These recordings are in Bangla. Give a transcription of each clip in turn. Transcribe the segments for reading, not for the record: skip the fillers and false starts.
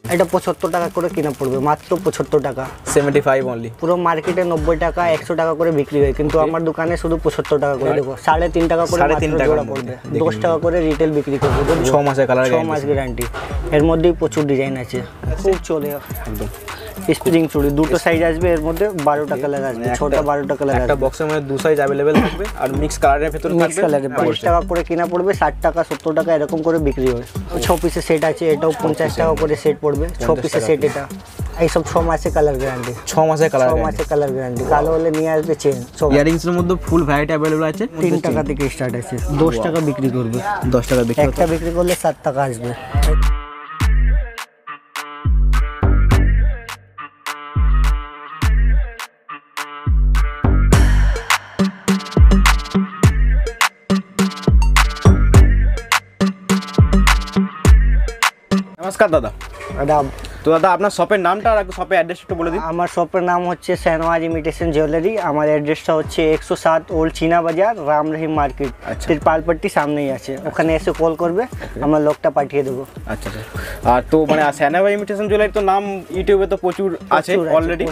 এটা 75 টাকা করে কিনা পড়বে, মাত্র 75 টাকা। 75 অনলি। পুরো মার্কেটে 90 টাকা 100 টাকা করে বিক্রি হয়, কিন্তু আমার দোকানে শুধু 75 টাকা করে। দেখো 3.5 টাকা করে জোড়া পড়বে, 10 টাকা করে রিটেল বিক্রি করবে। 6 মাসের কালার, 6 মাস গ্যারান্টি। এর মধ্যেই প্রচুর ডিজাইন আছে, খুব চলে একদম। স্প্রিং চুড়ি দুটো সাইজ আসবে, এর মধ্যে 12টা কালার আসবে, ছোটটা 12টা কালার আসবে। একটা বক্সের মধ্যে দু সাইজ अवेलेबल থাকবে আর মিক্স কালারের ভিতরে থাকবে। মিক্স কালারে 20 টাকা করে কিনা পড়বে, 60 টাকা 70 টাকা এরকম করে বিক্রি হয়। 6 পিসের সেট আছে, এটাও 50 টাকা করে সেট পড়বে। 6 পিসের সেট এটা। এই সব 6 মাসের কালার গ্যারান্টি। 6 মাসের কালার, 6 মাসের কালার গ্যারান্টি। কালো হলে নিয়ে আসবে চেন। ইয়ারিংস এর মধ্যে ফুল ভ্যারাইটি अवेलेबल আছে। 3 টাকা থেকে স্টার্ট আছে, 10 টাকা বিক্রি করবে। 10 টাকা বিক্রি, একটা বিক্রি করলে 7 টাকা আসবে। নমস্কার দাদা। তো দাদা আপনার শপের নামটা আর শপের অ্যাড্রেস একটু বলে দিন। আমার শপের নাম হচ্ছে শাহনওয়াজ ইমিটেশন জুয়েলারি। আমার অ্যাড্রেসটা হচ্ছে 107 ওল্ড চীনা বাজার, রাম রহিম মার্কেট, তিরপালপট্টি সামনেই আছে। ওখানে এসে কল করবে, আমরা লোকটা পাঠিয়ে দেবো। আচ্ছা আচ্ছা। আর তো মানে শাহনওয়াজ ইমিটেশন জুয়েলারি তো নাম ইউটিউবে তো প্রচুর আছে অলরেডি।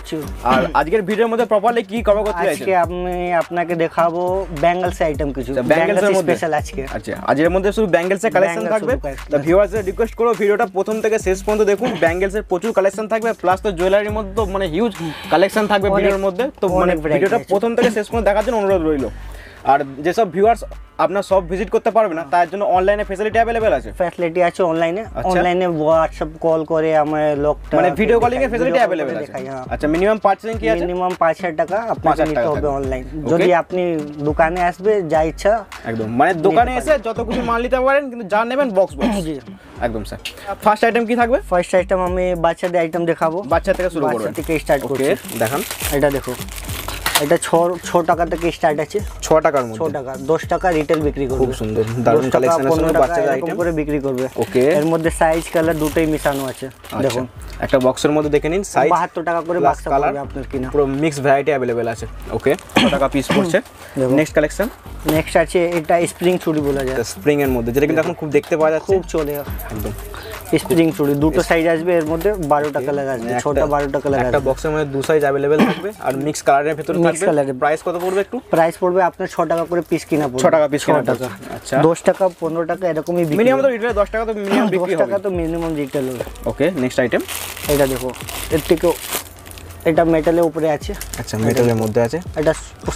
আর আজকের ভিডিওর মধ্যে প্রপারলি কি কভার করতে চাইছেন? আজকে আমি আপনাকে দেখাবো ব্যাঙ্গলস আইটেম কিছু, ব্যাঙ্গলস স্পেশাল আজকে। আচ্ছা, আজকের মধ্যে শুধু ব্যাঙ্গলসের কালেকশন থাকবে। তো ভিউয়ার্সদের রিকোয়েস্ট করব ভিডিওটা প্রথম থেকে শেষ পর্যন্ত দেখুন। ব্যাঙ্গলসের প্রচুর কালেকশন থাকবে, প্লাস তো জুয়েলারির মধ্যে মানে হিউজ কালেকশন থাকবে ভিডিওর মধ্যে। তো মানে ভিডিওটা প্রথম থেকে শেষ পর্যন্ত দেখার জন্য অনুরোধ রইল। আর যেসব ভিউয়ার্স আপনার সব ভিজিট করতে পারবে না, তার জন্য অনলাইনে ফ্যাসিলিটি अवेलेबल আছে। ফ্যাসিলিটি আছে অনলাইনে। অনলাইনে হোয়াটসঅ্যাপ কল করে আমার লোকটা, মানে ভিডিও কলিং এর ফ্যাসিলিটি अवेलेबल আছে। আচ্ছা, মিনিমাম পার্চেসিং কি আছে? মিনিমাম 5000 টাকা আপনাকে নিতে হবে অনলাইন। যদি আপনি দোকানে আসবে যা ইচ্ছা একদম, মানে দোকানে এসে যত কিছু মাল নিতে পারেন, কিন্তু যা নেবেন বক্স বক্স। জি একদম স্যার। ফার্স্ট আইটেম কি থাকবে? ফার্স্ট আইটেম আমি বাচ্চাদের আইটেম দেখাবো। বাচ্চা থেকে শুরু করব, বাচ্চা থেকে স্টার্ট করছি। দেখান। এটা দেখো, এটা 6 টাকা থেকে স্টার্ট আছে। 6 টাকার মধ্যে, 6 টাকা 10 টাকা রিটেল বিক্রি করবে। খুব সুন্দর দারুণ কালেকশন আছে বাচ্চাদের আইটেম করে বিক্রি করবে। ওকে, এর মধ্যে সাইজ কালার দুটোই মিশানো আছে। দেখুন একটা বক্সের মধ্যে দেখে নিন, সাইজ 72 টাকা করে বক্স পাবে আপনার কিনা। পুরো মিক্স ভ্যারাইটি अवेलेबल আছে। ওকে, 6 টাকা পিস পড়ছে। নেক্সট কালেকশন, নেক্সট আছে এটা স্প্রিং চুড়ি বলা যায়। স্প্রিং এর মধ্যে, যেটা কিন্তু এখন খুব দেখতে পাওয়া যাচ্ছে, খুব চলে একদম। স্প্রিং চুড়ি দুটো সাইজ আসবে, এর মধ্যে 12টা কালার আসবে, ছোটটা 12টা কালার আসবে। একটা বক্সের মধ্যে দু সাইজ अवेलेबल থাকবে আর মিক্স কালারের ভিতরে থাকবে। প্রাইস কত পড়বে একটু? প্রাইস পড়বে আপনার 6 টাকা করে পিস কিনা পড়বে। 6 টাকা পিস কিনা টাকা। আচ্ছা, 10 টাকা 15 টাকা এরকমই বিক্রি। মিনিমাম তো রিটেলে 10 টাকা তো মিনিমাম বিক্রি হবে। 10 টাকা তো মিনিমাম রিটেল হবে। ওকে, নেক্সট আইটেম এটা দেখো, এর থেকে এটা মেটালের উপরে আছে। আচ্ছা, মেটালের মধ্যে আছে। এটা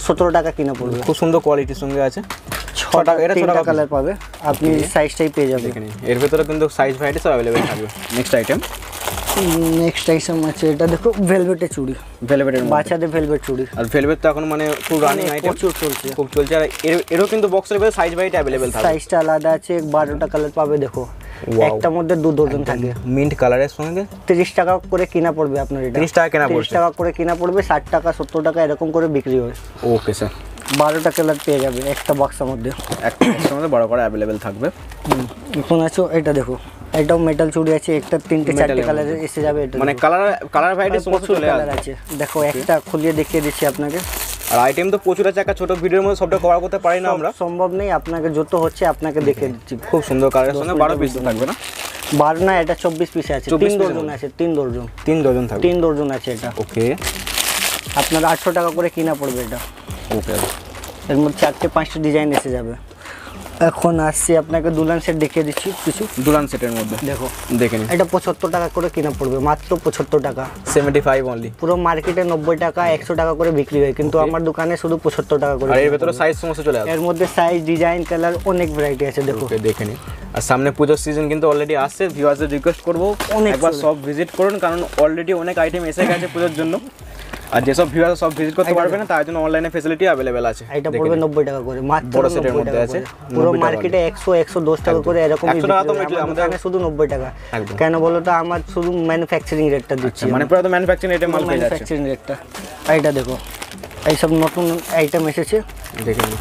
17 টাকা কিনা পড়বে। খুব সুন্দর কোয়ালিটির সঙ্গে আছে। 6 টাকা, এটা 6 টাকা কালার পাবে আপনি, সাইজটাই পেয়ে যাবেন। দেখেন এর ভিতরে কিন্তু সাইজ ভ্যারাইটি সব अवेलेबल থাকবে। নেক্সট আইটেম, নেক্সট আইটেম আছে এটা দেখো, ভেলভেটের চুড়ি। ভেলভেটের মধ্যে বাচ্চাদের ভেলভেট চুড়ি। আর ভেলভেট তো এখন মানে খুব রানিং আইটেম, প্রচুর চলছে, খুব চলছে। আর এরও কিন্তু বক্সের ভিতরে সাইজ ভ্যারাইটি अवेलेबल থাকবে। সাইজটা আলাদা আছে, 12টা কালার পাবে। দেখো একটার মধ্যে 2 ডজন থাকে। মিন্ট কালারের সঙ্গে 30 টাকা করে কিনা পড়বে আপনার। এটা 30 টাকা কিনা পড়বে, 30 টাকা করে কিনা পড়বে, 60 টাকা 70 টাকা এরকম করে বিক্রি হয়। ওকে স্যার, 12টা কালার পেয়ে যাবে একটা বক্সের মধ্যে। একটা বক্সের মধ্যে বড় করে अवेलेबल থাকবে। এখন আছে এটা দেখো, এটাও মেটাল চুড়ি আছে, একটা 3টে 4টে কালার এসে যাবে। এটা মানে কালার ভ্যারাইটি সমস্ত চলে আছে। দেখো একটা খুলিয়ে দেখিয়ে দিচ্ছি আপনাকে। আর আইটেম তো প্রচুর আছে, একটা ছোট ভিডিওর মধ্যে সবটা কভার করতে পারি না আমরা, সম্ভব নেই। আপনাকে যত হচ্ছে আপনাকে দেখিয়ে দিচ্ছি। খুব সুন্দর কালারের সঙ্গে 12 পিস থাকবে না? 12 না, এটা 24 পিস আছে। 3 ডজন আছে, 3 ডজন। 3 ডজন থাকবে, 3 ডজন আছে এটা। ওকে, আপনার 800 টাকা করে কিনা পড়বে এটা। ওকে, এর মধ্যে 4টে 5টে ডিজাইন এসে যাবে। এখন আসছি আপনাকে দুলান সেট দেখিয়ে দিচ্ছি কিছু। দুলান সেটের মধ্যে দেখো, দেখে নিন। এটা 75 টাকা করে কিনা পড়বে, মাত্র 75 টাকা। 75 অনলি। পুরো মার্কেটে 90 টাকা 100 টাকা করে বিক্রি হয়, কিন্তু আমার দোকানে শুধু 75 টাকা করে। আর এর ভিতরে সাইজ সমস্ত চলে আসে। এর মধ্যে সাইজ, ডিজাইন, কালার অনেক ভ্যারাইটি আছে। দেখো, ওকে, দেখে নিন। আর সামনে পুজোর সিজন কিন্তু অলরেডি আসছে। ভিউয়ারদের রিকোয়েস্ট করব একবার সব ভিজিট করুন, কারণ অলরেডি অনেক আইটেম এসে গেছে পুজোর জন্য। আর যেসব ভিউয়ার সব ভিজিট করতে পারবে না, তার জন্য অনলাইনে ফ্যাসিলিটি अवेलेबल আছে। এটা পড়বে 90 টাকা করে, মাত্র বড় সেটের মধ্যে আছে। পুরো মার্কেটে 100 110 টাকা করে এরকম বিক্রি হয়, আমাদের শুধু 90 টাকা। কেন বলো তো, আমার শুধু ম্যানুফ্যাকচারিং রেটটা দিচ্ছি। মানে পুরো তো ম্যানুফ্যাকচারিং রেটে মাল পেয়ে যাচ্ছে। ম্যানুফ্যাকচারিং রেটটা। এইটা দেখো, এই সব নতুন আইটেম এসেছে, দেখে নিন।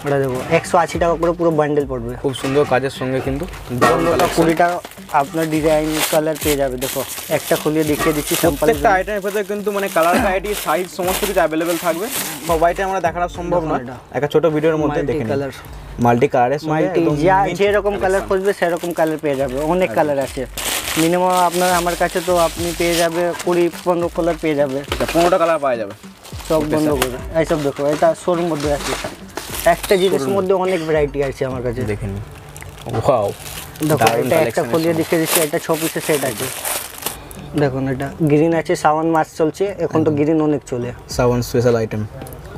এটা দেখো 180 টাকা করে পুরো বান্ডেল পড়বে। খুব সুন্দর কাজের সঙ্গে কিন্তু 20টা আপনার ডিজাইন কালার পেয়ে যাবে। দেখো একটা খুলিয়ে দেখিয়ে দিচ্ছি। প্রত্যেকটা আইটেমের ভিতরে কিন্তু মানে কালার ভ্যারাইটি, সাইজ সমস্ত কিছু अवेलेबल থাকবে। সব আইটেম আমরা দেখানো সম্ভব না একটা ছোট ভিডিওর মধ্যে। দেখে নিন, মাল্টি কালারের সঙ্গে যেরকম কালার খুঁজবে সেরকম কালার পেয়ে যাবে। অনেক কালার আছে। মিনিমাম আপনার আমার কাছে তো আপনি পেয়ে যাবে 20-15 কালার পেয়ে যাবে। 15টা কালার পাওয়া যাবে চোখ বন্ধ করে এইসব দেখো, এটা শোর মধ্যে আছে, একটা জিনিসের মধ্যে অনেক ভ্যারাইটি আছে আমার কাছে। দেখেন ওয়াও, দেখো এটা একটা খুলিয়ে দেখিয়ে দিচ্ছি, এটা 6 পিসের সেট আছে। দেখুন এটা গ্রিন আছে, সাওয়ান মাছ চলছে এখন, তো গ্রিন অনেক চলে। সাবান স্পেশাল আইটেম,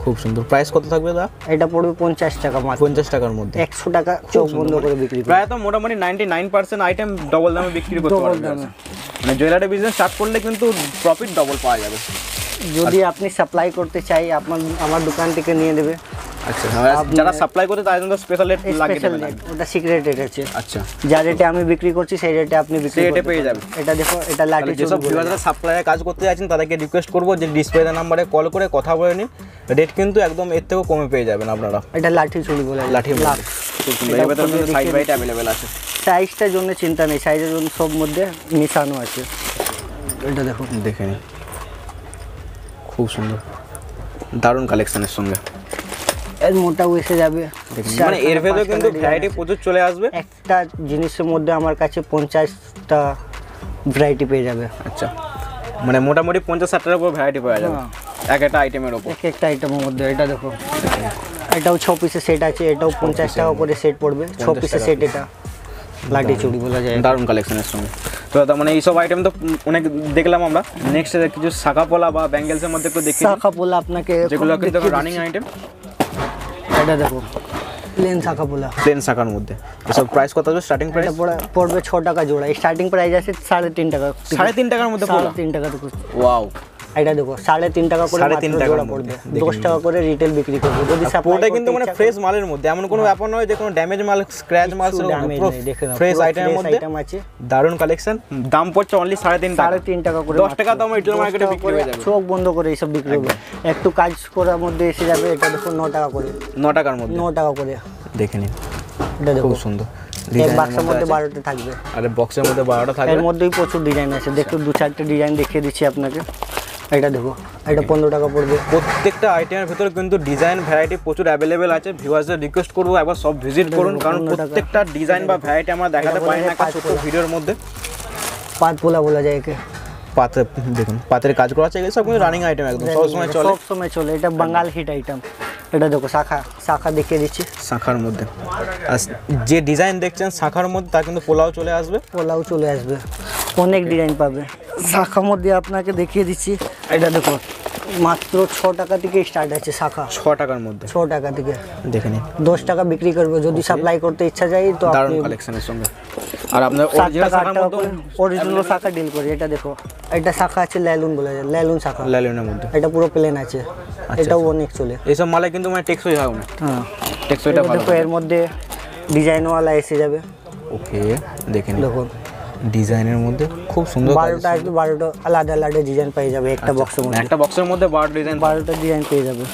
খুব সুন্দর। প্রাইস কত থাকবে দা? এটা পড়বে 50 টাকা মাত্র। 50 টাকার মধ্যে 100 টাকা চোখ বন্ধ করে বিক্রি করে। প্রায় তো মোটামুটি 99% আইটেম ডবল দামে বিক্রি করতে ডবল পারবে। দামে। মানে জুয়েলারি বিজনেস স্টার্ট করলে কিন্তু প্রফিট ডবল পাওয়া যাবে। যদি আপনি সাপ্লাই করতে চাই আমার দোকান থেকে নিয়ে নেবে। আচ্ছা, যারা সাপ্লাই করতে তাদের জন্য স্পেশাল রেট লাগিয়ে স্পেশাল দেবেন। রেট, ওটা সিক্রেট রেট আছে। আচ্ছা, যা রেটে আমি বিক্রি করছি সেই রেটে আপনি বিক্রি সেই রেটে করতে পেয়ে পারবেন। যাবেন। এটা দেখো, এটা লাঠি যেসব চুরি বলে। ভিউয়াররা সাপ্লাইয়ে কাজ করতে যাচ্ছেন তাদেরকে রিকোয়েস্ট করবো যে ডিসপ্লে নাম্বারে কল করে কথা বলে নিন, রেট কিন্তু একদম এর থেকেও কমে পেয়ে যাবেন আপনারা। এটা লাঠি চুরি বলে। লাঠি লাখ। খুব সুন্দর, এর ভেতরে কিন্তু সাইড বাইট অ্যাভেলেবেল আছে। সাইজটার জন্য চিন্তা নেই, সাইজের জন্য সব মধ্যে মিশানো আছে। এটা দেখো, দেখে নিন, খুব সুন্দর, দারুণ কালেকশনের সঙ্গে। এর মোটাও এসে যাবে। মানে এর ভেতরে কিন্তু ভ্যারাইটি প্রচুর চলে আসবে। একটা জিনিসের মধ্যে আমার কাছে 50টা ভ্যারাইটি পেয়ে যাবে। আচ্ছা, মানে মোটামুটি 50-60টার উপর ভ্যারাইটি পাওয়া যাবে এক একটা আইটেমের উপর। এক একটা আইটেমের মধ্যে। এটা দেখো, এটাও 6 পিসের সেট আছে, এটাও 50 টাকা করে সেট পড়বে। 6 পিসের সেট, এটা লাঠি চুড়ি বলা যায়। দারুণ কালেকশনের সঙ্গে। তো তার মানে এইসব আইটেম তো অনেক দেখলাম আমরা। নেক্সট কিছু শাখা পলা বা ব্যাঙ্গেলসের মধ্যে একটু দেখি, শাখা পোলা আপনাকে যেগুলো কিন্তু রানিং আইটেম। এটা দেখো, প্লেন শাখা পোলা, প্লেন শাখার মধ্যে। এসব প্রাইস কত আছে? স্টার্টিং প্রাইস এটা পড়বে 6 টাকা জোড়া। স্টার্টিং প্রাইস আছে 3.5 টাকা। 3.5 টাকার মধ্যে পড়া? 3.5 টাকা থেকে। ওয়াও, এটা দেখো 3.5 টাকা করে 3.5 মাত্র টাকার জোড়া মধ্যে। পড়বে। 10 টাকা করে রিটেল বিক্রি করবে। যদি সাপ্লাই পুরোটা কিন্তু মানে ফ্রেশ মালের মধ্যে, এমন কোনো ব্যাপার নয় যে কোনো ড্যামেজ মাল, স্ক্র্যাচ মাল, ফ্রেশ আইটেমের মধ্যে আছে। দারুণ কালেকশন। দাম পড়ছে অনলি 3.5 টাকা। 3.5 টাকা করে। 10 টাকা দাম রিটেল মার্কেটে বিক্রি হয়ে যাবে। চোখ বন্ধ করে এইসব বিক্রি হবে। একটু কাজ করার মধ্যে এসে যাবে। এটা দেখো 9 টাকা করে। 9 টাকার মধ্যে 9 টাকা করে। দেখে নিন, এটা দেখো, খুব সুন্দর। এক বাক্সের মধ্যে 12টা থাকবে। আরে বক্সের মধ্যে 12টা থাকবে। এর মধ্যেই প্রচুর ডিজাইন আছে। দেখো 2-4টা ডিজাইন দেখিয়ে দিচ্ছি আপনাকে। এটা দেখো, এটা 15 টাকা পড়বে। প্রত্যেকটা আইটেমের ভিতরে কিন্তু ডিজাইন ভ্যারাইটি প্রচুর অ্যাভেলেবেল আছে। ভিউয়ার্সদের রিকোয়েস্ট করবো একবার সব ভিজিট করুন, কারণ প্রত্যেকটা ডিজাইন বা ভ্যারাইটি আমরা দেখাতে পারি না একটা ছোট্ট ভিডিওর মধ্যে। পাত পোলা বলা যায় একে। পাতে দেখুন, পাতের কাজ করা আছে, সব কিন্তু রানিং আইটেম, একদম সব সময় চলে। সব সময় চলে। এটা বাঙাল হিট আইটেম। এটা দেখো শাখা দেখিয়ে দিচ্ছি। শাখার মধ্যে আর যে ডিজাইন দেখছেন শাখার মধ্যে, তা কিন্তু পোলাও চলে আসবে। পোলাও চলে আসবে, অনেক ডিজাইন পাবে। শাখার মধ্যে আপনাকে দেখিয়ে দিচ্ছি। এটা দেখো মাত্র 6 টাকা থেকে স্টার্ট আছে শাখা। 6 টাকার মধ্যে 6 টাকা থেকে। দেখে নিন, 10 টাকা বিক্রি করবে। যদি সাপ্লাই করতে ইচ্ছা যায় তো দারুণ আপনি কালেকশনের সঙ্গে। আর আপনার অরিজিনাল শাখার মধ্যে অরিজিনাল শাখা ডিল করি। এটা দেখো, এটা শাখা আছে ল্যালুন বলে যায়, ল্যালুন শাখা। ল্যালুনের মধ্যে এটা পুরো প্লেন আছে। এটাও অনেক চলে। এইসব মালে কিন্তু মানে টেকসই হয় না। হ্যাঁ, টেকসইটা ভালো। দেখো এর মধ্যে ডিজাইনওয়ালা এসে যাবে। ওকে, দেখে নিন, দেখুন ডিজাইনের মধ্যে খুব সুন্দর। 12টা আসবে, 12টা আলাদা আলাদা ডিজাইন পেয়ে যাবে একটা বক্সের মধ্যে। একটা বক্সের মধ্যে 12 ডিজাইন, 12টা ডিজাইন পেয়ে যাবে।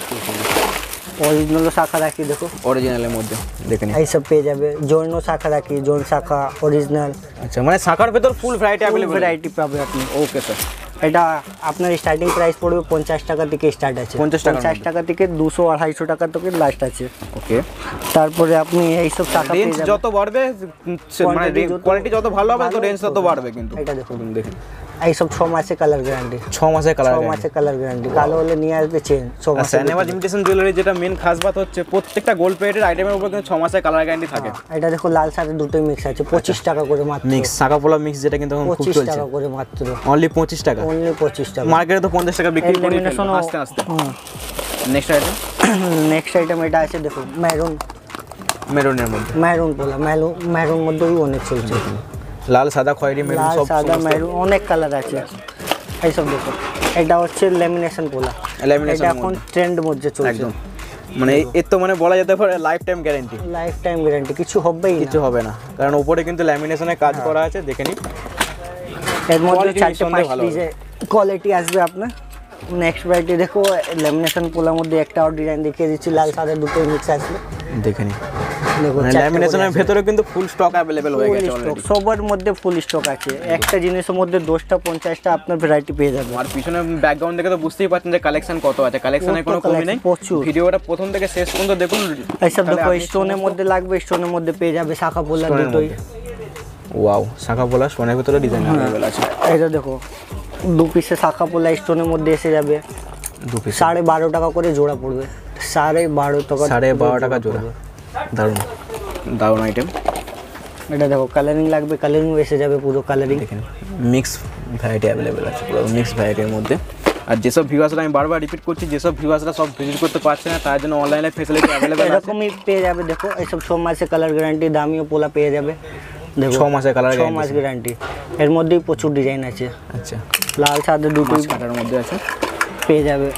অরিজিনাল শাখা রাখি দেখো, অরিজিনালের মধ্যে দেখে নিন। এইসব পেয়ে যাবে। জৈন শাখা রাখি, জৈন শাখা অরিজিনাল। আচ্ছা, মানে শাখার ভেতর ফুল ভ্যারাইটি অ্যাভেলেবল। ভ্যারাইটি পাবে আপনি। Okay sir. এটা আপনার স্টার্টিং প্রাইস পড়বে 50 টাকা থেকে স্টার্ট আছে। 50 টাকা থেকে 200-250 টাকা থেকে লাস্ট আছে। ওকে, তারপরে আপনি এইসব শাখা পেয়ে রেঞ্জ যাবেন। যত বাড়বে মানে কোয়ালিটি যত ভালো হবে তো রেঞ্জ তত বাড়বে কিন্তু। এটা দেখুন, দেখুন এইসব 6 মাসে কালার গ্যারান্টি। 6 মাসের কালার 6 মাসে কালার গ্যারান্টি। কালো হলে নিয়ে আসবে চেঞ্জ 6 মাসে। সিনেমা ইমিটেশন জুয়েলারি যেটা মেন খাস বাত হচ্ছে প্রত্যেকটা গোল্ড প্লেটের আইটেমের উপর কিন্তু 6 মাসের কালার গ্যারান্টি থাকে। এটা দেখো লাল সাথে দুটোই মিক্স আছে। 25 টাকা করে মাত্র। মিক্স শাখা পোলা মিক্স, যেটা কিন্তু এখন খুব 25 চলছে। টাকা করে মাত্র। অনলি 25 টাকা। অনলি 25 টাকা। মার্কেটে তো 50 টাকা বিক্রি করে Lamination ও- আস্তে আস্তে। নেক্সট আইটেম, নেক্সট আইটেম এটা আছে দেখো, মেরুন। মেরুনের মধ্যে মেরুন পোলা, মেরুন মধ্যেই অনেক চলছে। লাল সাদা খয়েরি মেরুন লাল সব সাদা মেরুন অনেক কালার আছে। এইসব দেখো, এটা হচ্ছে ল্যামিনেশন পোলা। Lamination এটা এখন ট্রেন্ড মধ্যে চলছে একদম, মানে এর তো মানে বলা যেতে পারে life time guarantee. Life time guarantee, কিছু হবেই কিছু না। হবে না, কারণ উপরে কিন্তু ল্যামিনেশনের কাজ করা আছে। দেখে নিন, এর মধ্যে Quality 4-5 নিঃসন্দেহে ভালো হবে। কোয়ালিটি আসবে আপনার। নেক্সট ভ্যারাইটি দেখো, ল্যামিনেশন পোলার মধ্যে একটা আর ডিজাইন দেখিয়ে দিচ্ছি। লাল সাদা দুটোই মিক্স আসবে। দেখে নিন, দেখো মানে ল্যামিনেশনের ভেতরে কিন্তু ফুল স্টক অ্যাভেলেবেল হয়ে গেছে অলরেডি। সবার মধ্যে ফুল স্টক আছে। একটা জিনিসের মধ্যে 10টা 50টা আপনার ভ্যারাইটি পেয়ে যাবে। আর পিছনে ব্যাকগ্রাউন্ড দেখে তো বুঝতেই পারছেন যে কালেকশন কত আছে। কালেকশনের কোনো কমি নেই। প্রচুর। ভিডিওটা প্রথম থেকে শেষ পর্যন্ত দেখুন। এইসব দেখো, স্টোনের মধ্যে লাগবে, স্টোনের মধ্যে পেয়ে যাবে। শাখা পোলা Stone এর দুটোই। ওয়াও, শাখা পোলা স্টোনের ভিতরে ডিজাইন अवेलेबल আছে। এটা দেখো 2 পিসে শাখা পোলা স্টোনের মধ্যে এসে যাবে, 2 পিস 12.5 টাকা করে জোড়া পড়বে, 12.5 টাকা, 12.5 টাকা জোড়া। দারুণ দারুণ আইটেম। এটা দেখো কালারিং লাগবে, কালারিং এসে যাবে, পুরো কালারিং। দেখেন মিক্স ভ্যারাইটি अवेलेबल আছে, পুরো মিক্স ভ্যারাইটির মধ্যে। আর যেসব ভিউয়ার্সরা, আমি বারবার রিপিট করছি, যেসব ভিউয়ার্সরা সব ভিজিট করতে পারছে না তার জন্য অনলাইনে ফ্যাসিলিটি अवेलेबल আছে। এরকমই পেয়ে যাবে, দেখো এইসব 6 মাসের কালার গ্যারান্টি, দামিও পোলা পেয়ে যাবে। দেখো 6 মাসের কালার 6 মাস গ্যারান্টি। এর মধ্যেই প্রচুর ডিজাইন আছে। আচ্ছা, লাল সাদা দুটোই কাটার মধ্যে আছে, পেয়ে যাবে।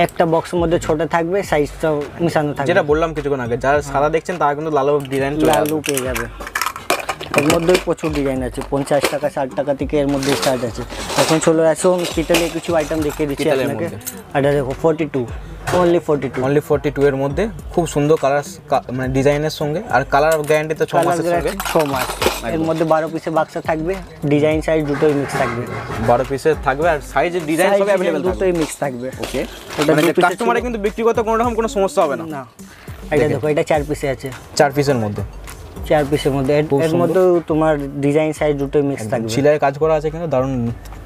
একটা বক্সের মধ্যে ছোট থাকবে, সাইজটাও মিশানো থাকবে। যেটা বললাম কিছুক্ষণ আগে, যারা সাদা দেখছেন তারা কিন্তু লাল ডিজাইন চলে লালু পেয়ে যাবে। এর মধ্যেই প্রচুর ডিজাইন আছে, 50 টাকা 60 টাকা থেকে এর মধ্যে স্টার্ট আছে। এখন চলে আসো কিটালে কিছু আইটেম দেখিয়ে দিচ্ছি আপনাকে। এটা দেখো 42, অনলি 42, অনলি 42 এর মধ্যে খুব সুন্দর কালার, মানে ডিজাইনের সঙ্গে। আর কালার গ্যারান্টি তো 6 মাসের সঙ্গে, 6 মাস। এর মধ্যে 12 পিসে বাক্সা থাকবে, ডিজাইন সাইজ দুটোই মিক্স থাকবে। 12 পিসের থাকবে আর সাইজ ডিজাইন সব अवेलेबल থাকবে, দুটোই মিক্স থাকবে। ওকে, মানে কাস্টমারে কিন্তু ব্যক্তিগত কোনো রকম কোনো সমস্যা হবে না। না, এটা দেখো এটা 4 পিসে আছে, 4 পিসের মধ্যে, 4 পিসের মধ্যে। এর মধ্যে তোমার ডিজাইন সাইজ দুটোই মিক্স থাকবে। সিলাইয়ের কাজ করা আছে কিন্তু দারুণ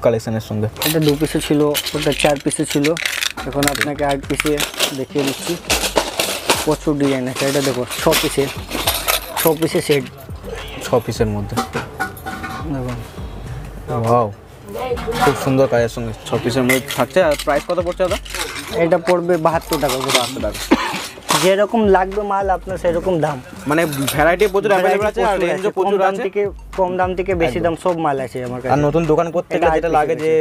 কালেকশনের সঙ্গে। এটা 2 পিসে ছিল, ওটা 4 পিসে ছিল। এখন আপনাকে 8 পিসে দেখিয়ে দিচ্ছি, প্রচুর ডিজাইন আছে। এটা দেখো 6 পিসে সেট, 6 পিসের মধ্যে। দেখুন ওয়াও, খুব সুন্দর কাজের সঙ্গে 6 পিসের মধ্যে থাকছে। আর প্রাইস কত পড়ছে দাদা? এটা পড়বে 72 টাকা করে। 72 টাকা। যেরকম লাগবে মাল আপনার সেরকম দাম, মানে ভ্যারাইটি প্রচুর अवेलेबल আছে আর রেঞ্জও প্রচুর আছে। কম দাম থেকে বেশি দাম সব মাল আছে আমার কাছে। আর নতুন দোকান করতে গেলে যেটা লাগে যে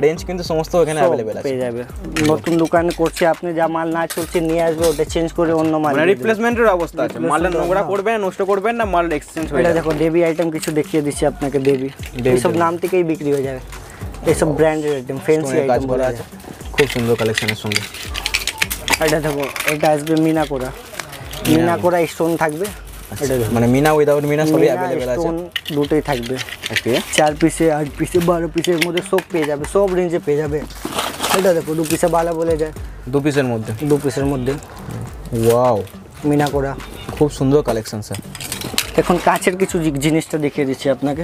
রেঞ্জ কিন্তু সমস্ত এখানে अवेलेबल আছে, পেয়ে যাবে। নতুন দোকান করছে, আপনি যা মাল না চলছে নিয়ে আসবে, ওটা চেঞ্জ করে অন্য মাল মানে রিপ্লেসমেন্টের অবস্থা আছে। মালটা নোংরা করবেন না, নষ্ট করবেন না, মাল এক্সচেঞ্জ হয়ে এটা যাবে। দেখো দেবী আইটেম কিছু দেখিয়ে দিচ্ছি আপনাকে। দেবী এইসব নাম থেকেই বিক্রি হয়ে যাবে, এইসব ব্র্যান্ডেড আইটেম, ফ্যান্সি কাজ আইটেম করা বলা আছে, আছে। খুব সুন্দর কালেকশনের সঙ্গে। এটা দেখো এটা আসবে মিনা কোরা স্টোন থাকবে। এটা দেখো মানে মিনা উইদাউট মিনা সবই अवेलेबल আছে, স্টোন দুটোই থাকবে। ওকে, 4 পিসে 8 পিসে 12 পিসের মধ্যে সব পেয়ে যাবে, সব রেঞ্জে পেয়ে যাবে। এটা দেখো 2 পিসে বালা বলে যায়, 2 পিসের মধ্যে। 2 পিসের মধ্যে ওয়াও, মিনা কোরা, খুব সুন্দর কালেকশন স্যার। এখন কাচের কিছু জিনিসটা দেখিয়ে দিচ্ছি আপনাকে।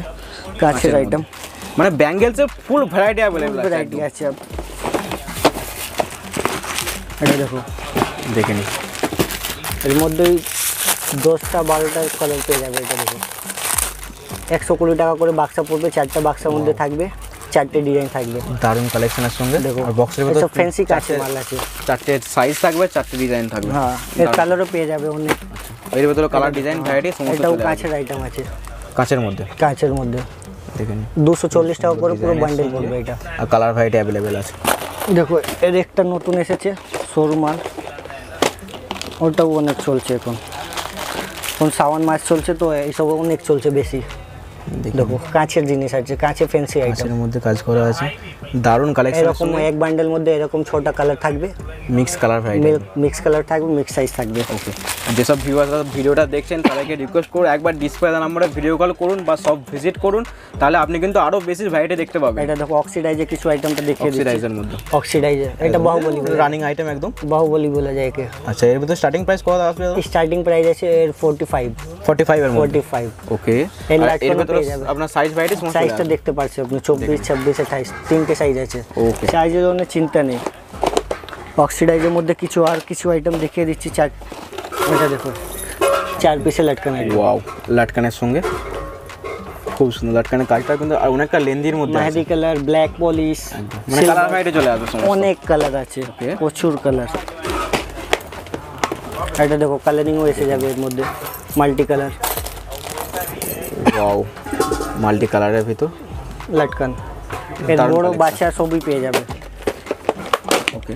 কাচের আইটেম মানে ব্যাঙ্গেলসের ফুল ভ্যারাইটি अवेलेबल আছে, ভ্যারাইটি আছে। এটা দেখো দেখে নিন, এর মধ্যেই 10টা 12টা কালার পেয়ে যাবে। এটা দেখো 120 টাকা করে বাক্সা পড়বে, 4টা বাক্সার মধ্যে থাকবে, 4টে ডিজাইন থাকবে। দারুণ কালেকশনের সঙ্গে। দেখো আর বক্সের ভিতর সব ফ্যান্সি কাচের মাল আছে। 4টে সাইজ থাকবে, 4টে ডিজাইন থাকবে। হ্যাঁ, এর কালারও পেয়ে যাবে অনেক। এর ভিতরে কালার ডিজাইন ভ্যারাইটি সমস্ত এটাও চলে আসবে। কাচের আইটেম আছে, কাচের মধ্যে কাচের মধ্যে দেখে নিন, 240 টাকা করে পুরো বান্ডেল পড়বে এটা। আর কালার ভ্যারাইটি अवेलेबल আছে। দেখো এর একটা নতুন এসেছে শোরুম মাল, ওটাও অনেক চলছে এখন শ্রাবণ মাস চলছে তো এইসব অনেক চলছে বেশি। দেখো কাঁচের জিনিস আছে, কাঁচে ফ্যান্সি আইটেম, কাচের মধ্যে কাজ করা আছে, দারুণ কালেকশন। এরকম এক বান্ডেল মধ্যে এরকম 6টা কালার থাকবে, mix colour variety, mix colour থাকবে, মিক্স সাইজ থাকবে। ওকে, যেসব ভিউয়াররা ভিডিওটা দেখছেন তাদেরকে রিকোয়েস্ট করুন একবার ডিসপ্লে নাম্বারে ভিডিও কল করুন বা সব ভিজিট করুন, তাহলে আপনি কিন্তু আরো বেশি ভ্যারাইটি দেখতে পাবেন। এটা দেখো অক্সিডাইজে কিছু আইটেমটা দেখিয়ে দিচ্ছি। অক্সিডাইজের মধ্যে, অক্সিডাইজে এটা বাহুবলী রানিং আইটেম একদম, বাহুবলী বলা যায় একে। আচ্ছা, এর ভিতরে স্টার্টিং প্রাইস কত আসবে? স্টার্টিং প্রাইস আছে এর 45 এর মধ্যে। 45। ওকে, এর এর ভিতরে আপনার সাইজ ভ্যারাইটি সমস্ত সাইজটা দেখতে পাচ্ছেন আপনি, 24, 26, 28 তিনটে সাইজ আছে। ওকে, সাইজের জন্য চিন্তা নেই। অক্সিডাইজের মধ্যে কিছু আর কিছু আইটেম দেখিয়ে দিচ্ছি। এটা দেখো 4 পিসে লাটকান আইটেম। ওয়াও, লাটকানের সঙ্গে খুব সুন্দর লাটকানের কাজটা কিন্তু আর অনেকটা লেন্দির মধ্যে আছে। মেহেদি কালার, ব্ল্যাক পলিশ, মানে কালার ভ্যারাইটি চলে আসবে সমস্ত, অনেক কালার আছে, প্রচুর কালার। এটা দেখো কালারিংও এসে যাবে এর মধ্যে, মাল্টি কালার। ওয়াও, মাল্টি কালারের ভিতর লাটকান, এর বড় বাচ্চা সবই পেয়ে যাবে। ওকে,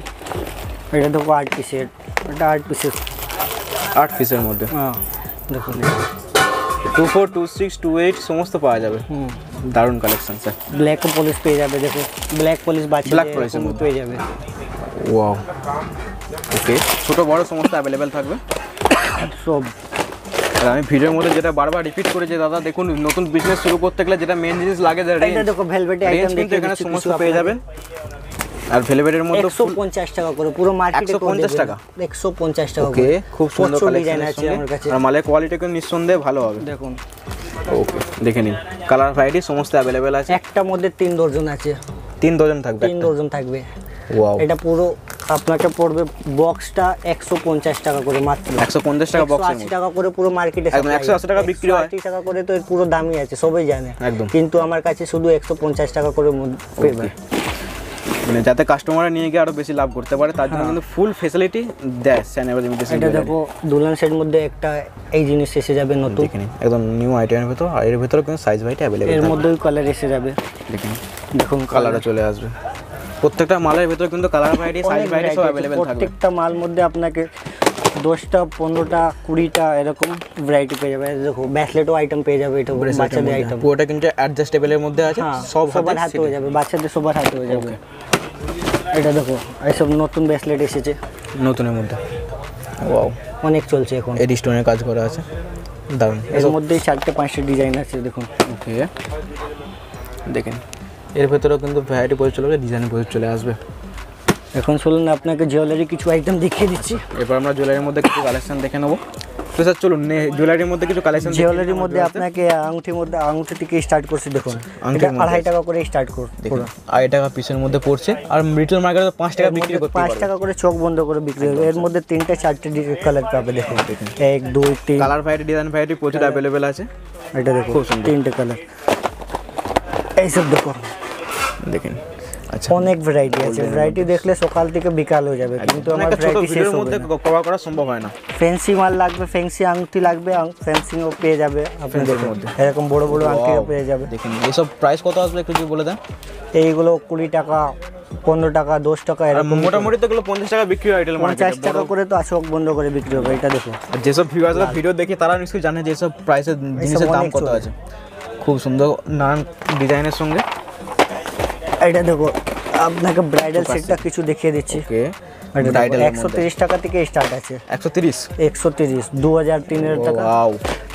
এটা দেখো 8 পিসের, এটা 8 পিসের, 8 পিসের মধ্যে। হ্যাঁ দেখুন 24, 26, 28 সমস্ত পাওয়া যাবে। দারুণ কালেকশন স্যার। ব্ল্যাক পলিশ পেয়ে যাবে, দেখো ব্ল্যাক পলিশ বাচ্চা ব্ল্যাক পলিশের মধ্যে পেয়ে যাবে। ওয়াও, ওকে, ছোট বড় সমস্ত अवेलेबल থাকবে সব। আর আমি ভিডিওর মধ্যে যেটা বারবার রিপিট করে যে দাদা দেখুন নতুন বিজনেস শুরু করতে গেলে যেটা মেন জিনিস লাগে এটা দেখো ভেলভেট আইটেম কিন্তু এখানে সমস্ত পেয়ে যাবেন। আর ভেলভেটের মধ্যে 150 টাকা করে পুরো মার্কেটে 150 টাকা, 150 টাকা। ওকে, খুব সুন্দর ডিজাইন আছে আমার কাছে। আর মালের কোয়ালিটি কিন্তু নিঃসন্দেহে ভালো হবে। দেখুন ওকে, দেখে নিন কালার ভ্যারাইটি সমস্ত অ্যাভেলেবেল আছে। একটার মধ্যে 3 ডজন আছে, 3 ডজন থাকবে, 3 ডজন থাকবে। ওয়াও, এটা পুরো আপনাকে পড়বে বক্সটা 150 টাকা করে মাত্র। 150 টাকা বক্সের 180 টাকা করে পুরো মার্কেটে, একদম 180 টাকা বিক্রি হয়। 180 টাকা করে তো এর পুরো দামই আছে, সবাই জানে একদম। কিন্তু আমার কাছে শুধু 150 টাকা করে পেবে। মানে যাতে কাস্টমাররা নিয়ে গিয়ে আরো বেশি লাভ করতে পারে তার জন্য কিন্তু ফুল ফ্যাসিলিটি দেয় স্যানিটারি ইমিটেশন। এটা দেখো দুলহান সেট মধ্যে একটা এই জিনিস এসে যাবে নতুন, দেখে নিন একদম নিউ আইটেমের ভিতর, আর এর ভিতরে কিন্তু সাইজ ভাইটা অ্যাভেলেবেল। এর মধ্যেই কালার এসে যাবে, দেখে নিন দেখুন কালারও চলে আসবে। প্রত্যেকটা মালের ভিতরে কিন্তু কালার ভ্যারাইটি, সাইজ ভ্যারাইটি সব অ্যাভেলেবেল থাকবে। প্রত্যেকটা মাল মধ্যে আপনাকে 10টা 15টা 20টা এরকম ভ্যারাইটি পেয়ে যাবে। দেখো ব্যাসলেটও আইটেম পেয়ে যাবে, এটা বাচ্চাদের আইটেম, পুরোটা কিন্তু অ্যাডজাস্টেবলের মধ্যে আছে, সব সবার হাতে হয়ে যাবে, বাচ্চাদের সবার হাতে হয়ে যাবে। এটা দেখো এইসব নতুন ব্যাসলেট এসেছে নতুনের মধ্যে, ওয়াও অনেক চলছে এখন, এডি স্টোনের কাজ করা আছে, দারুণ। এর মধ্যেই 4টে 5টে ডিজাইন আছে দেখুন। ওকে, দেখেন এর ভেতরেও কিন্তু ভ্যারাইটি পরে চলে আসবে, ডিজাইনের পরে চলে আসবে। এখন চলুন আপনাকে জুয়েলারি কিছু আইটেম দেখিয়ে দিচ্ছি। এরপর আমরা জুয়েলারির মধ্যে কিছু কালেকশন দেখে নেবো। তো স্যার চলুন জুয়েলারির মধ্যে কিছু কালেকশন। জুয়েলারির মধ্যে আপনাকে আংটি থেকে স্টার্ট করছি দেখুন, এটা 2.5 টাকা করে স্টার্ট করুন, 2.5 টাকা পিসের মধ্যে পড়ছে, আর রিটেল মার্কেটে 5 টাকা বিক্রি করতে 5 টাকা করে চোখ বন্ধ করে বিক্রি হবে। এর মধ্যে 3টে 4টে কালার পাবে দেখুন, 1 2 3 কালার ভ্যারাইটি, ডিজাইন ভ্যারাইটি প্রচুর অ্যাভেলেবেল আছে। এটা দেখুন 3টে কালার, এইসব দেখুন দেখেন। আচ্ছা, অনেক ভ্যারাইটি আছে, ভ্যারাইটি দেখলে সকাল থেকে বিকাল হয়ে যাবে, কিন্তু আমার ভ্যারাইটি শেষ হবে মধ্যে কভার করা সম্ভব হয় না। ফ্যান্সি মাল লাগবে, ফ্যান্সি আংটি লাগবে, ফ্যান্সিও পেয়ে যাবে আপনি দেখুন, এরকম বড় বড় আংটিও পেয়ে যাবে। দেখুন এইসব প্রাইস কত আসবে একটু যদি বলে দেন। এইগুলো 20 টাকা 15 টাকা 10 টাকা এরকম, মোটামুটি তো এগুলো 50 টাকা বিক্রি হয় রিটেল মার্কেটে, 50 টাকা করে তো চোখ বন্ধ করে বিক্রি হবে। এটা দেখো, আর যেসব ভিউয়ার্সরা ভিডিও দেখে তারা নিশ্চয়ই জানে যে এসব প্রাইসের জিনিসের দাম কত আছে। খুব সুন্দর নানান ডিজাইনের সঙ্গে। এটা দেখো আপনাকে ব্রাইডাল সেটটা কিছু দেখিয়ে দিচ্ছি। ওকে, ব্রাইডাল 130 টাকা থেকে স্টার্ট আছে, 130 2003 এর টাকা। ওয়াও,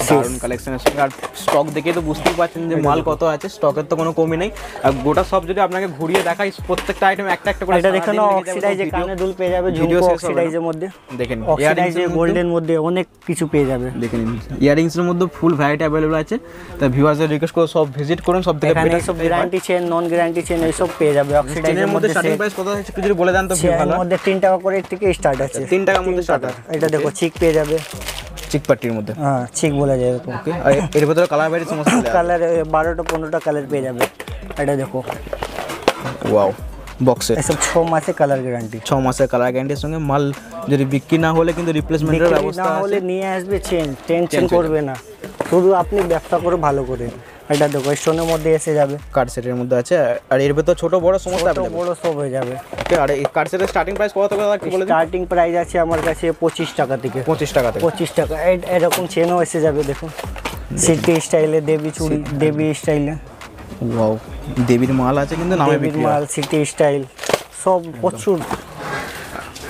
দারুণ কালেকশনের সঙ্গে। আর স্টক দেখে তো বুঝতেই পারছেন যে মাল কত আছে, স্টকের তো কোনো কমই নেই। আর গোটা সব যদি আপনাকে ঘুরিয়ে দেখাই, প্রত্যেকটা আইটেম একটা একটা করে, এটা দেখেন অক্সিডাইজে কানে দুল পেয়ে যাবে, ঝুমকো অক্সিডাইজের মধ্যে, দেখেন অক্সিডাইজে গোল্ডের মধ্যে অনেক কিছু পেয়ে যাবে। দেখে নিন ইয়ারিংসের মধ্যে ফুল ভ্যারাইটি অ্যাভেলেবল আছে। তা ভিউয়ার্সদের রিকোয়েস্ট করে সব ভিজিট করুন, সব থেকে এখানে সব guarantee chain, non guarantee chain এইসব পেয়ে যাবে। অক্সিডাইজের মধ্যে স্টার্টিং প্রাইস কত আছে একটু যদি বলে দেন তো ভালো। এর মধ্যে 3 টাকা করে থেকে স্টার্ট আছে, 3 টাকার মধ্যে স্টার্ট। এটা দেখো চিক পেয়ে যাবে, চিক পাট্টির মধ্যে, হ্যাঁ চিক বলা যায়। ওকে, আর এর ভিতরে কালার ভ্যারাইটি সমস্ত কালার 12টা 15টা কালার পেয়ে যাবে। এটা দেখো, ওয়াও বক্সে এসব 6 মাসে কালার গ্যারান্টি, 6 মাসের কালার গ্যারান্টির সঙ্গে মাল যদি বিক্রি না হলে কিন্তু রিপ্লেসমেন্টের ব্যবস্থা না হলে নিয়ে আসবে, টেনশন করবে না, শুধু আপনি ব্যবসা করে ভালো করে। এটা দেখো স্টোনের মধ্যে এসে যাবে, কার্ড সেটের মধ্যে আছে, আর এর ভিতর ছোট বড় সমস্ত ছোট বড় সব হয়ে যাবে। ওকে, আর এই কার্ড সেটের স্টার্টিং প্রাইস কত টাকা একটু বলে দিন। স্টার্টিং প্রাইস আছে আমার কাছে 25 টাকা থেকে, 25 টাকা থেকে 25 টাকা। এরকম চেনও এসে যাবে দেখুন, সিটি স্টাইলে, দেবী চুড়ি, দেবী স্টাইলে। ওয়াও, দেবীর মাল আছে কিন্তু নামে দেবীর বিক্রি মাল, সিটি স্টাইল সব প্রচুর।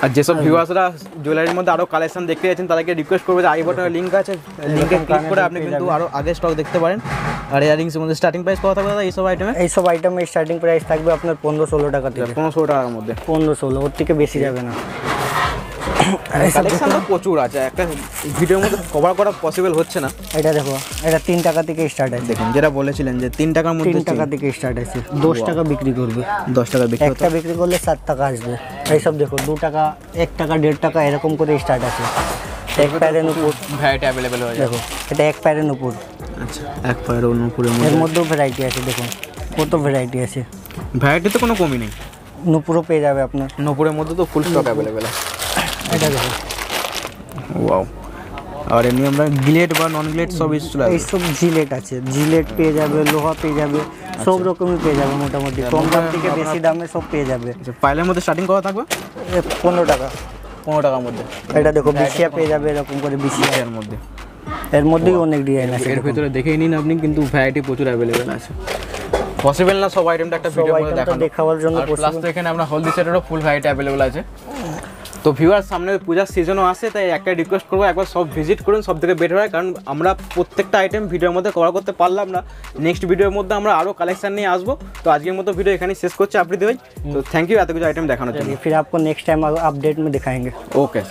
আর যেসব ভিউয়ার্সরা জুয়েলারির মধ্যে আরো কালেকশন দেখতে যাচ্ছেন তাদেরকে রিকোয়েস্ট করবে যে আই বাটনে লিংক আছে, লিংকে ক্লিক করে আপনি কিন্তু আরো আগে স্টক দেখতে পারেন। আর ইয়ারিংসের মধ্যে স্টার্টিং প্রাইস কত থাকবে দাদা এইসব আইটেমে? এইসব আইটেমের স্টার্টিং প্রাইস থাকবে আপনার 15-16 টাকা থেকে, 1500 টাকার মধ্যে, 15-16, ওর থেকে বেশি যাবে না। কালেকশন তো প্রচুর আছে, একটা ভিডিওর মধ্যে কভার করা পসিবল হচ্ছে না। এটা দেখো, এটা 3 টাকা থেকে স্টার্ট আছে, দেখুন যেটা বলেছিলেন যে 3 টাকার মধ্যে, 3 টাকা থেকে স্টার্ট আছে, 10 টাকা বিক্রি করবে, 10 টাকা বিক্রি একটা বিক্রি করলে 7 টাকা আসবে। এইসব দেখো 2 টাকা, 1 টাকা, 1.5 টাকা এরকম করে স্টার্ট আছে। এক প্যারের উপর ভ্যারাইটি অ্যাভেলেবেল হয়ে যাবে। দেখো এটা এক প্যারের উপর, আচ্ছা এক প্যারের উপরে এর মধ্যেও ভ্যারাইটি আছে, দেখুন কত ভ্যারাইটি আছে, ভ্যারাইটি তো কোনো কমই নেই। নুপুরও পেয়ে যাবে আপনার, নুপুরের মধ্যে তো ফুল স্টক অ্যাভেলেবেল আছে। এটা দেখো, ওয়াও, আর এমনি আমরা গ্লেড বা নন গ্লেড সব চলে আসবে। এইসব জিলেট আছে, জিলেট পেয়ে যাবে, লোহা পেয়ে যাবে, সব রকমই পেয়ে যাবে মোটামুটি, কম দাম থেকে বেশি দামে সব পেয়ে যাবে। পাইলের মধ্যে স্টার্টিং কত থাকবে? 15 টাকা, 15 টাকার মধ্যে। এটা দেখো বিশিয়া পেয়ে যাবে, এরকম করে বিশিয়া, এর মধ্যে, এর মধ্যেই অনেক ডিজাইন আছে। এর ভিতরে দেখেই নিন আপনি, কিন্তু ভ্যারাইটি প্রচুর অ্যাভেলেবেল আছে। পসিবল না সব আইটেমটা একটা ভিডিওর মধ্যে দেখানো, দেখাবার জন্য। প্লাস তো এখানে আমরা হলদি সেটেরও ফুল ভ্যারাইটি অ্যাভেলেবেল আছে। তো ভিউয়ার সামনে পূজার সিজনও আসে, তাই একটা রিকোয়েস্ট করবো একবার সব ভিজিট করুন, সব থেকে বেটার হয়, কারণ আমরা প্রত্যেকটা আইটেম ভিডিওর মধ্যে কভার করতে পারলাম না। নেক্সট ভিডিওর মধ্যে আমরা আরও কালেকশন নিয়ে আসবো। তো আজকের মতো ভিডিও এখানেই শেষ করছি আফ্রিদি ভাই। তো থ্যাংক ইউ এত কিছু আইটেম দেখানোর জন্য। फिर आपको नेक्स्ट टाइम अपडेट में दिखाएंगे। ओके।